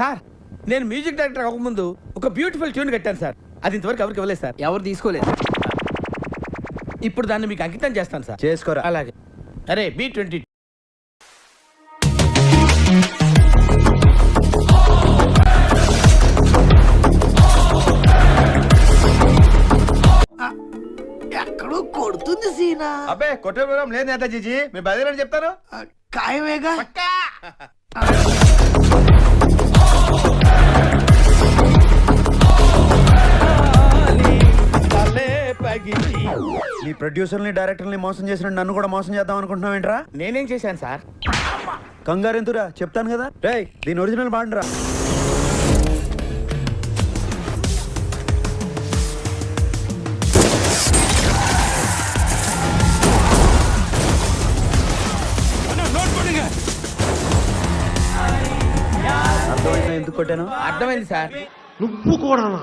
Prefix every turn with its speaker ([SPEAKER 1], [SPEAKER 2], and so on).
[SPEAKER 1] Sir నేను music director అవ్వకముందు ఒక beautiful tune కట్టాను సార్. అది ఇంతవరకు ఎవరికి ఇవ్వలేదు సార్.
[SPEAKER 2] ఎవరు తీసుకోలేదు.
[SPEAKER 1] ఇప్పుడు దాన్ని మీకు అంకితం చేస్తాను సార్.
[SPEAKER 3] చేసుకోరా.
[SPEAKER 1] అలాగే. అరే B-22
[SPEAKER 4] ఎక్కడో కొడుతుంది సీనా.
[SPEAKER 3] అబ్బే కొట్టే ప్రోగ్రాం లేదు నేత జీజీ, మీ బయలుదేరని చెప్తాను.
[SPEAKER 4] ఖాయమేగా.
[SPEAKER 3] నీ ప్రొడ్యూసర్ని డైరెక్టర్ని మోసం చేసిన నన్ను కూడా మోసం చేద్దాం అనుకుంటున్నావు ఏంట్రా?
[SPEAKER 1] నేనేం చేశాను సార్?
[SPEAKER 3] కంగారు ఎందురా, చెప్తాను కదా. రేయ్ దీని ఒరిజినల్ బాండ్రా. అర్థమైందా ఎందుకు కొట్టాను?
[SPEAKER 1] అర్థమైంది సార్.
[SPEAKER 4] నువ్వు కూడానా?